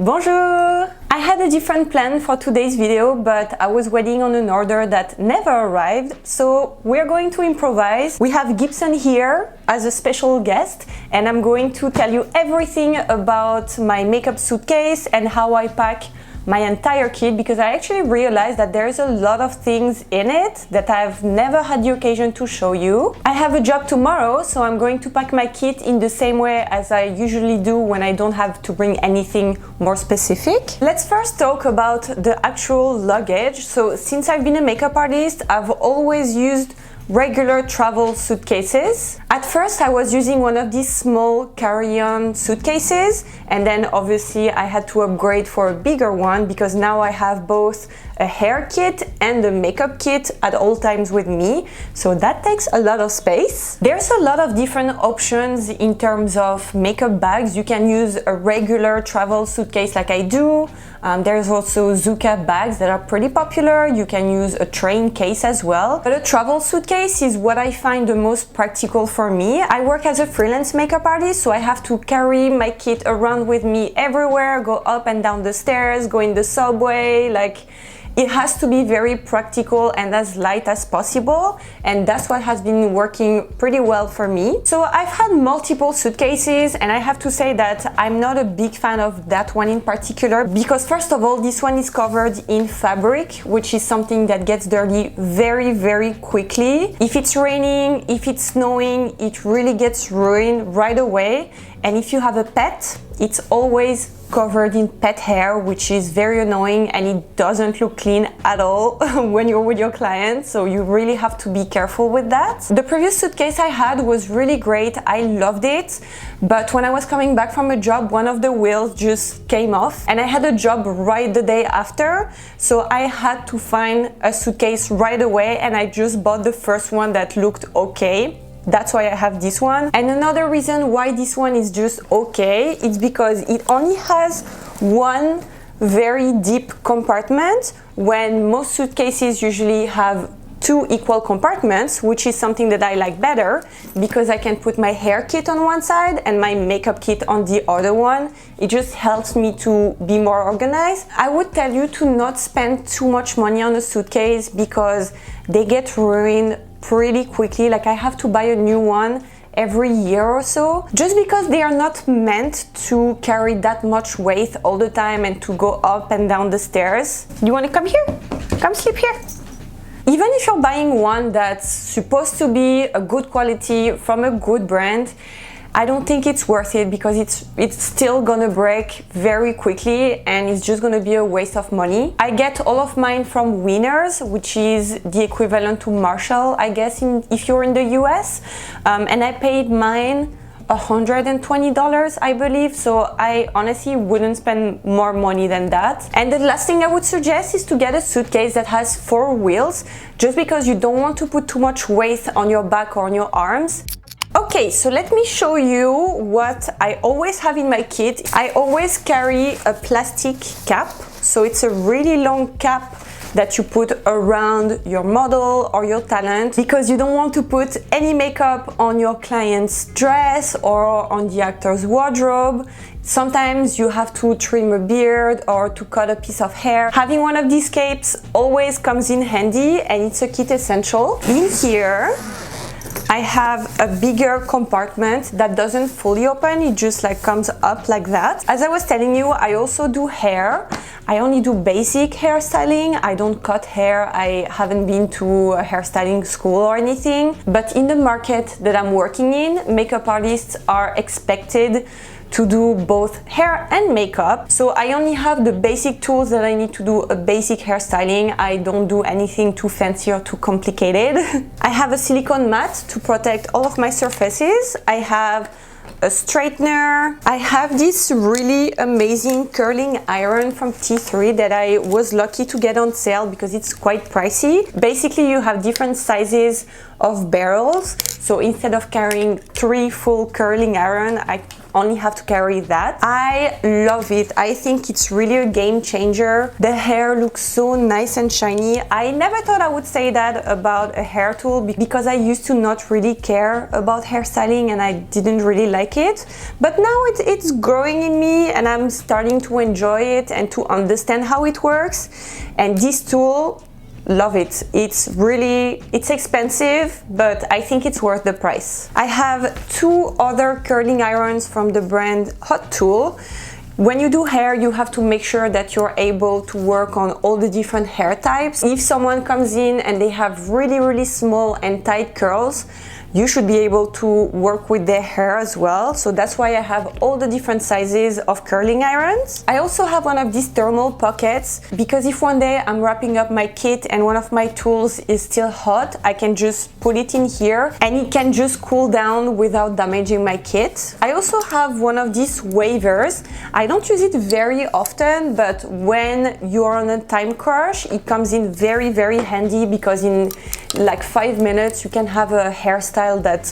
Bonjour! I had a different plan for today's video, but I was waiting on an order that never arrived, so we're going to improvise. We have Gibson here as a special guest, and I'm going to tell you everything about my makeup suitcase and how I pack my entire kit, because I actually realized that there's a lot of things in it that I've never had the occasion to show you. I have a job tomorrow, so I'm going to pack my kit in the same way as I usually do when I don't have to bring anything more specific. Let's first talk about the actual luggage. So since I've been a makeup artist, I've always used regular travel suitcases. At first I was using one of these small carry-on suitcases, and then obviously I had to upgrade for a bigger one because now I have both a hair kit and a makeup kit at all times with me, so that takes a lot of space. There's a lot of different options in terms of makeup bags. You can use a regular travel suitcase like I do. There's also Zuka bags that are pretty popular. You can use a train case as well. But a travel suitcase is what I find the most practical for me. I work as a freelance makeup artist, so I have to carry my kit around with me everywhere, go up and down the stairs, go in the subway, like it has to be very practical and as light as possible, and that's what has been working pretty well for me. So I've had multiple suitcases, and I have to say that I'm not a big fan of that one in particular because first of all, this one is covered in fabric, which is something that gets dirty very quickly. If it's raining, if it's snowing, it really gets ruined right away. And if you have a pet, it's always covered in pet hair, which is very annoying, and it doesn't look clean at all when you're with your client, so you really have to be careful with that. The previous suitcase I had was really great, I loved it, but when I was coming back from a job, one of the wheels just came off, and I had a job right the day after, so I had to find a suitcase right away, and I just bought the first one that looked okay. That's why I have this one. And another reason why this one is just okay, it's because it only has one very deep compartment when most suitcases usually have two equal compartments, which is something that I like better because I can put my hair kit on one side and my makeup kit on the other one. It just helps me to be more organized. I would tell you to not spend too much money on a suitcase because they get ruined pretty quickly. Like I have to buy a new one every year or so just because they are not meant to carry that much weight all the time and to go up and down the stairs. You want to come here? Come sleep here. Even if you're buying one that's supposed to be a good quality from a good brand, I don't think it's worth it because it's still gonna break very quickly and it's just gonna be a waste of money. I get all of mine from Winners, which is the equivalent to Marshall, I guess, if you're in the US, and I paid mine $120, I believe, so I honestly wouldn't spend more money than that. And the last thing I would suggest is to get a suitcase that has 4 wheels, just because you don't want to put too much weight on your back or on your arms. Okay, so let me show you what I always have in my kit. I always carry a plastic cap, so it's a really long cap that you put around your model or your talent because you don't want to put any makeup on your client's dress or on the actor's wardrobe. Sometimes you have to trim a beard or to cut a piece of hair. Having one of these capes always comes in handy, and it's a kit essential. In here I have a bigger compartment that doesn't fully open, it just like comes up like that. As I was telling you, I also do hair. I only do basic hairstyling. I don't cut hair. I haven't been to a hairstyling school or anything. But in the market that I'm working in, makeup artists are expected to do both hair and makeup. So I only have the basic tools that I need to do a basic hairstyling. I don't do anything too fancy or too complicated. I have a silicone mat to protect all of my surfaces. I have a straightener. I have this really amazing curling iron from T3 that I was lucky to get on sale because it's quite pricey. Basically, you have different sizes of barrels. So instead of carrying 3 full curling iron, I only have to carry that. I love it. I think it's really a game changer. The hair looks so nice and shiny. I never thought I would say that about a hair tool because I used to not really care about hairstyling and I didn't really like it. But now it's growing in me and I'm starting to enjoy it and to understand how it works. And this tool, love it. It's expensive, but I think it's worth the price. I have 2 other curling irons from the brand Hot Tool. When you do hair, you have to make sure that you're able to work on all the different hair types. If someone comes in and they have really small and tight curls, you should be able to work with their hair as well. So that's why I have all the different sizes of curling irons. I also have one of these thermal pockets because if one day I'm wrapping up my kit and one of my tools is still hot, I can just put it in here and it can just cool down without damaging my kit. I also have one of these wavers. I don't use it very often, but when you're on a time crunch, it comes in very handy because in like 5 minutes you can have a hairstyle that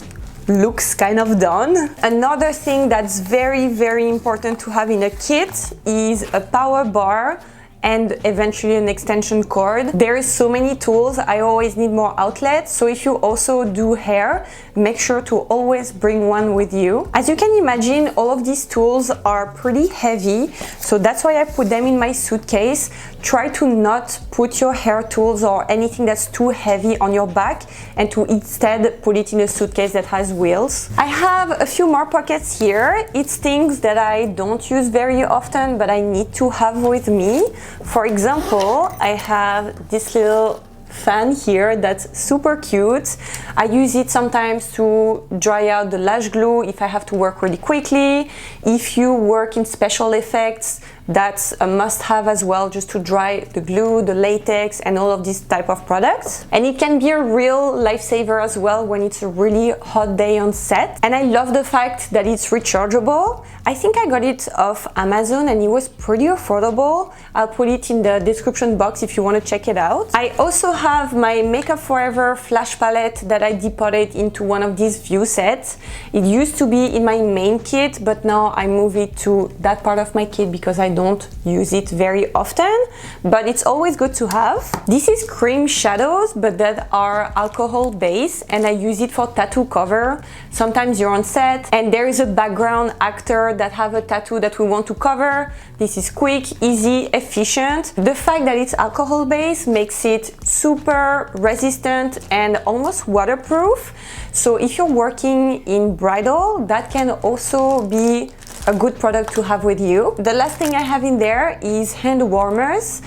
looks kind of done. Another thing that's very important to have in a kit is a power bar and eventually an extension cord. There is so many tools, I always need more outlets, so if you also do hair, make sure to always bring one with you. As you can imagine, all of these tools are pretty heavy, so that's why I put them in my suitcase. Try to not put your hair tools or anything that's too heavy on your back and to instead put it in a suitcase that has wheels. I have a few more pockets here. It's things that I don't use very often, but I need to have with me. For example, I have this little fan here that's super cute. I use it sometimes to dry out the lash glue if I have to work really quickly. If you work in special effects, that's a must-have as well, just to dry the glue, the latex, and all of these type of products. And it can be a real lifesaver as well when it's a really hot day on set. And I love the fact that it's rechargeable. I think I got it off Amazon and it was pretty affordable. I'll put it in the description box if you want to check it out. I also have my Makeup Forever flash palette that I deposited into one of these view sets. It used to be in my main kit, but now I move it to that part of my kit because I don't use it very often, but it's always good to have. This is cream shadows, but that are alcohol based, and I use it for tattoo cover. Sometimes you're on set and there is a background actor that have a tattoo that we want to cover. This is quick, easy, efficient. The fact that it's alcohol based makes it super resistant and almost waterproof. So if you're working in bridal, that can also be a good product to have with you. The last thing I have in there is hand warmers.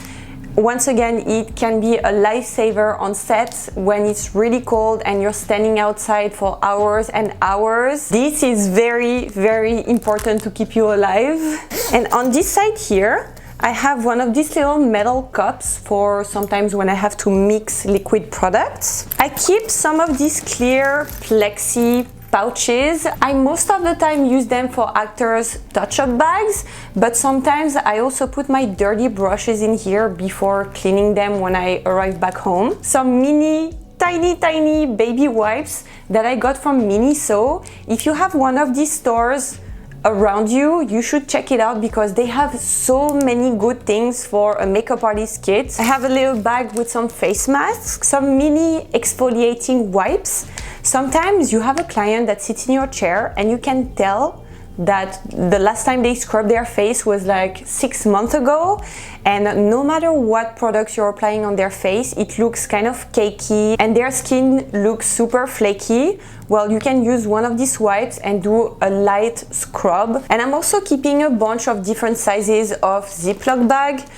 Once again, it can be a lifesaver on set when it's really cold and you're standing outside for hours and hours. This is very important to keep you alive. And on this side here, I have one of these little metal cups for sometimes when I have to mix liquid products. I keep some of these clear plexi pouches. I most of the time use them for actors' touch-up bags, but sometimes I also put my dirty brushes in here before cleaning them when I arrive back home. Some mini tiny baby wipes that I got from Miniso. If you have one of these stores around you, you should check it out because they have so many good things for a makeup artist kit. I have a little bag with some face masks, some mini exfoliating wipes. Sometimes you have a client that sits in your chair and you can tell that the last time they scrubbed their face was like 6 months ago, and no matter what products you're applying on their face, it looks kind of cakey and their skin looks super flaky. Well, you can use one of these wipes and do a light scrub. And I'm also keeping a bunch of different sizes of Ziploc bag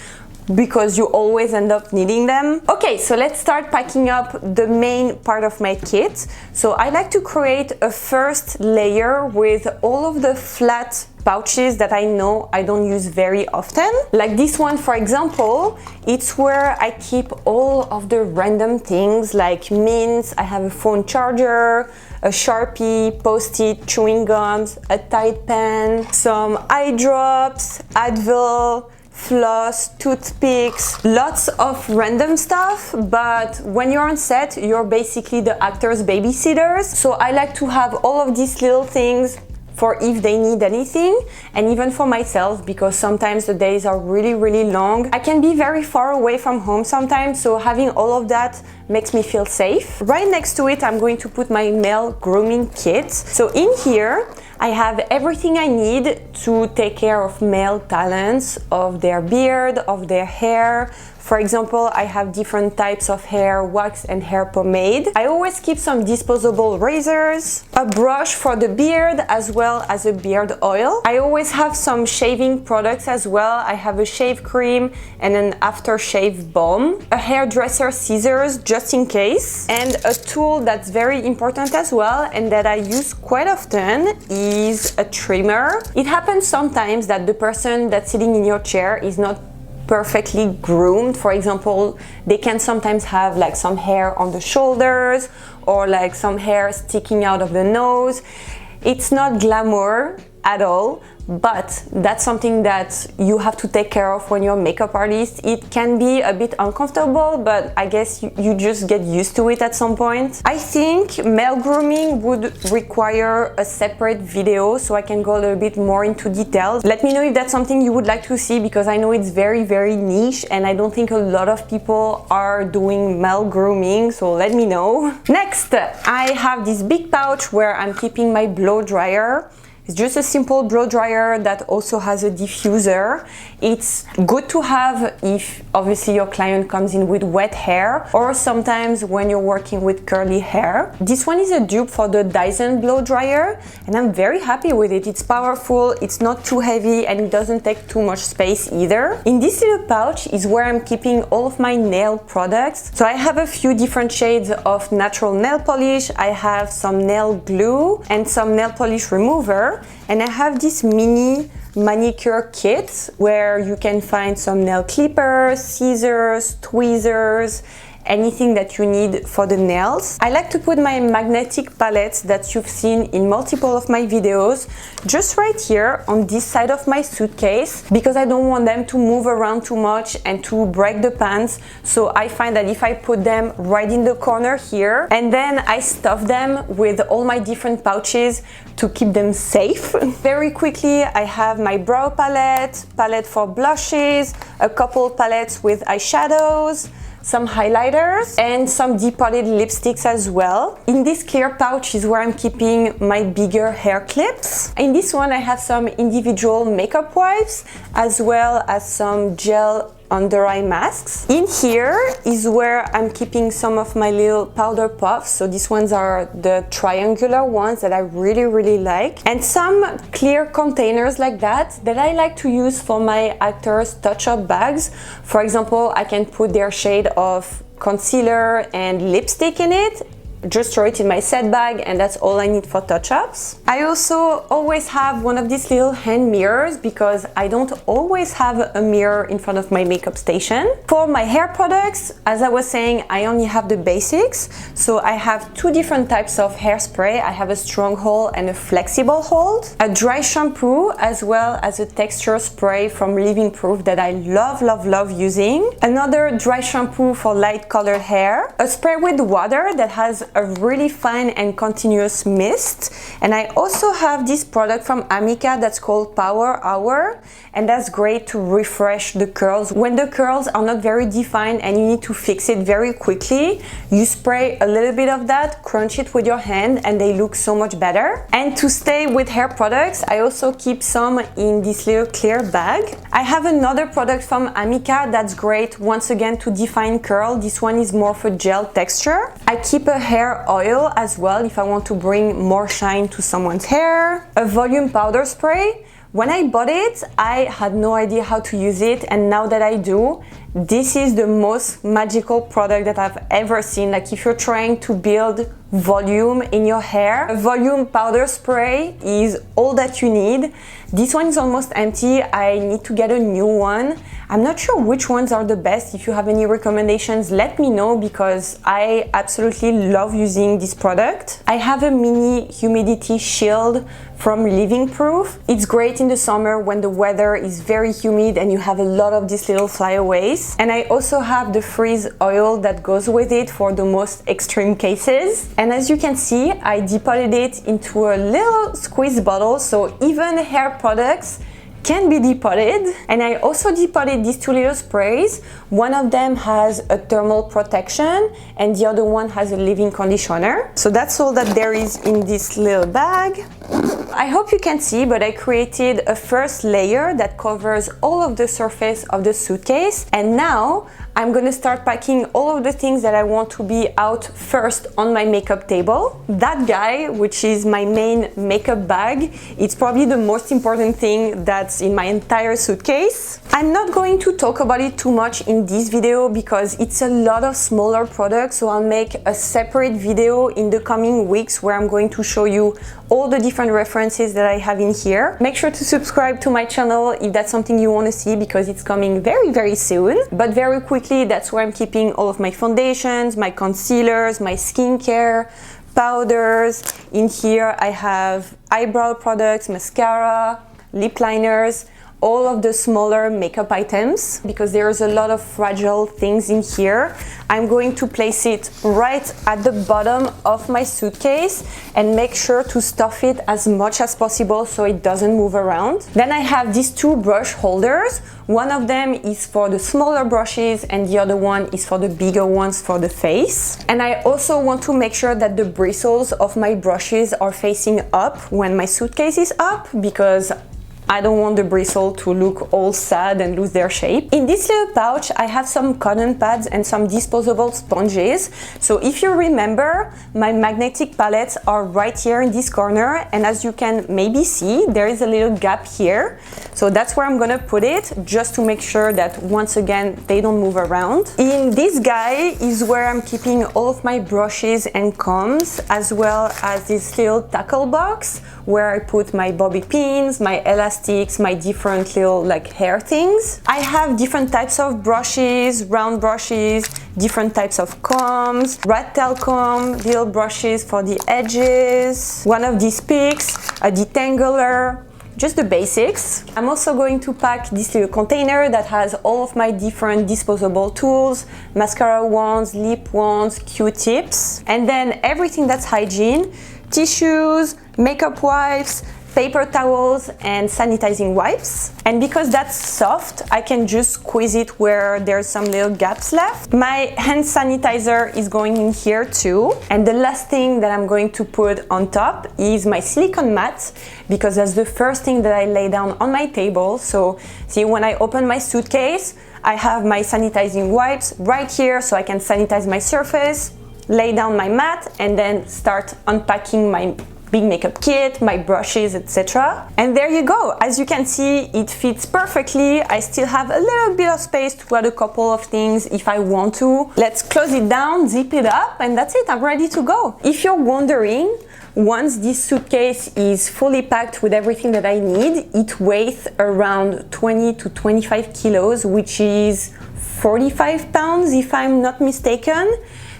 because you always end up needing them. Okay, so let's start packing up the main part of my kit. So I like to create a first layer with all of the flat pouches that I know I don't use very often. Like this one, for example, it's where I keep all of the random things like mints. I have a phone charger, a Sharpie, Post-it, chewing gums, a Tide pen, some eye drops, Advil, floss, toothpicks, lots of random stuff. But when you're on set, you're basically the actor's babysitters. So I like to have all of these little things for if they need anything, and even for myself, because sometimes the days are really long. I can be very far away from home sometimes, so having all of that makes me feel safe. Right next to it, I'm going to put my male grooming kit. So in here, I have everything I need to take care of male talents, of their beard, of their hair. For example, I have different types of hair wax and hair pomade. I always keep some disposable razors, a brush for the beard, as well as a beard oil. I always have some shaving products as well. I have a shave cream and an aftershave balm, a hairdresser scissors just in case, and a tool that's very important as well and that I use quite often is a trimmer. It happens sometimes that the person that's sitting in your chair is not perfectly groomed. For example, they can sometimes have like some hair on the shoulders or like some hair sticking out of the nose. It's not glamour at all, but that's something that you have to take care of when you're a makeup artist. It can be a bit uncomfortable, but I guess you just get used to it at some point. I think male grooming would require a separate video, so I can go a little bit more into details. Let me know if that's something you would like to see, because I know it's very niche and I don't think a lot of people are doing male grooming, so let me know. Next, I have this big pouch where I'm keeping my blow dryer. It's just a simple blow dryer that also has a diffuser. It's good to have if obviously your client comes in with wet hair, or sometimes when you're working with curly hair. This one is a dupe for the Dyson blow dryer and I'm very happy with it. It's powerful, it's not too heavy, and it doesn't take too much space either. In this little pouch is where I'm keeping all of my nail products. So I have a few different shades of natural nail polish. I have some nail glue and some nail polish remover. And I have this mini manicure kit where you can find some nail clippers, scissors, tweezers, anything that you need for the nails. I like to put my magnetic palettes that you've seen in multiple of my videos just right here on this side of my suitcase, because I don't want them to move around too much and to break the pants. So I find that if I put them right in the corner here and then I stuff them with all my different pouches to keep them safe. Very quickly, I have my brow palette for blushes, a couple palettes with eyeshadows, some highlighters, and some depotted lipsticks as well. In this clear pouch is where I'm keeping my bigger hair clips. In this one I have some individual makeup wipes as well as some gel under eye masks. In here is where I'm keeping some of my little powder puffs. So these ones are the triangular ones that I really like, and some clear containers like that I like to use for my actors' touch-up bags. For example, I can put their shade of concealer and lipstick in it, just throw it in my set bag, and that's all I need for touch-ups. I also always have one of these little hand mirrors because I don't always have a mirror in front of my makeup station. For my hair products, as I was saying, I only have the basics. So I have two different types of hairspray. I have a strong hold and a flexible hold, a dry shampoo, as well as a texture spray from Living Proof that I love using, another dry shampoo for light colored hair, a spray with water that has a really fine and continuous mist, and I also have this product from Amica that's called Power Hour, and that's great to refresh the curls. When the curls are not very defined and you need to fix it very quickly, you spray a little bit of that, crunch it with your hand, and they look so much better. And to stay with hair products, I also keep some in this little clear bag. I have another product from Amica that's great once again to define curl. This one is more for gel texture. I keep a hair oil as well if I want to bring more shine to someone's hair, a volume powder spray. When I bought it, I had no idea how to use it, and now that I do, this is the most magical product that I've ever seen. Like, if you're trying to build volume in your hair, a volume powder spray is all that you need. This one is almost empty. I need to get a new one. I'm not sure which ones are the best. If you have any recommendations, let me know, because I absolutely love using this product. I have a mini humidity shield from Living Proof. It's great in the summer when the weather is very humid and you have a lot of these little flyaways. And I also have the freeze oil that goes with it for the most extreme cases. And as you can see, I depotted it into a little squeeze bottle, so even hair products can be depotted. And I also depotted these two little sprays. One of them has a thermal protection and the other one has a leave-in conditioner. So that's all that there is in this little bag. I hope you can see, but I created a first layer that covers all of the surface of the suitcase, and now I'm gonna start packing all of the things that I want to be out first on my makeup table. That guy, which is my main makeup bag, it's probably the most important thing that's in my entire suitcase. I'm not going to talk about it too much in this video because it's a lot of smaller products, so I'll make a separate video in the coming weeks where I'm going to show you all the different references that I have in here. Make sure to subscribe to my channel if that's something you want to see, because it's coming very soon. But very quickly, that's where I'm keeping all of my foundations, my concealers, my skincare, powders. In here I have eyebrow products, mascara, lip liners, all of the smaller makeup items. Because there's a lot of fragile things in here, I'm going to place it right at the bottom of my suitcase and make sure to stuff it as much as possible so it doesn't move around. Then I have these two brush holders. One of them is for the smaller brushes and the other one is for the bigger ones for the face. And I also want to make sure that the bristles of my brushes are facing up when my suitcase is up, because I don't want the bristle to look all sad and lose their shape. In this little pouch, I have some cotton pads and some disposable sponges. So if you remember, my magnetic palettes are right here in this corner. And as you can maybe see, there is a little gap here. So that's where I'm gonna put it, just to make sure that once again, they don't move around. In this guy is where I'm keeping all of my brushes and combs, as well as this little tackle box where I put my bobby pins, my elastics, my different little like hair things. I have different types of brushes, round brushes, different types of combs, rat tail comb, little brushes for the edges, one of these picks, a detangler, just the basics. I'm also going to pack this little container that has all of my different disposable tools, mascara wands, lip wands, Q-tips, and then everything that's hygiene, tissues, makeup wipes, paper towels and sanitizing wipes. And because that's soft, I can just squeeze it where there's some little gaps left. My hand sanitizer is going in here too. And the last thing that I'm going to put on top is my silicone mat, because that's the first thing that I lay down on my table. So see, when I open my suitcase, I have my sanitizing wipes right here so I can sanitize my surface, lay down my mat, and then start unpacking my big makeup kit, my brushes, etc. And there you go. As you can see, it fits perfectly. I still have a little bit of space to add a couple of things if I want to. Let's close it down, zip it up, and that's it. I'm ready to go. If you're wondering, once this suitcase is fully packed with everything that I need, it weighs around 20 to 25 kilos, which is 45 pounds if I'm not mistaken.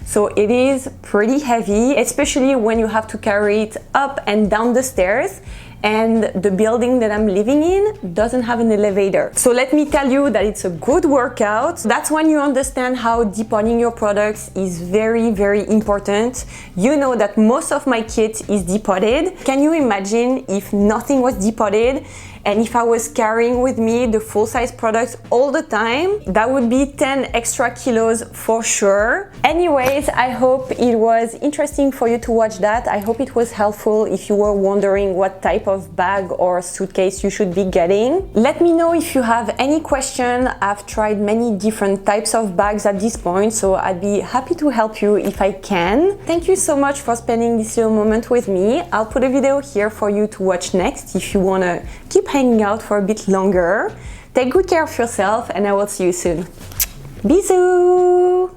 So it is pretty heavy, especially when you have to carry it up and down the stairs. And the building that I'm living in doesn't have an elevator. So let me tell you that it's a good workout. That's when you understand how depotting your products is very important. You know that most of my kit is depotted. Can you imagine if nothing was depotted? And if I was carrying with me the full-size products all the time, that would be 10 extra kilos for sure. Anyways, I hope it was interesting for you to watch that. I hope it was helpful if you were wondering what type of bag or suitcase you should be getting. Let me know if you have any question. I've tried many different types of bags at this point, so I'd be happy to help you if I can. Thank you so much for spending this little moment with me. I'll put a video here for you to watch next if you wanna keep hanging out for a bit longer. Take good care of yourself and I will see you soon. Bisous!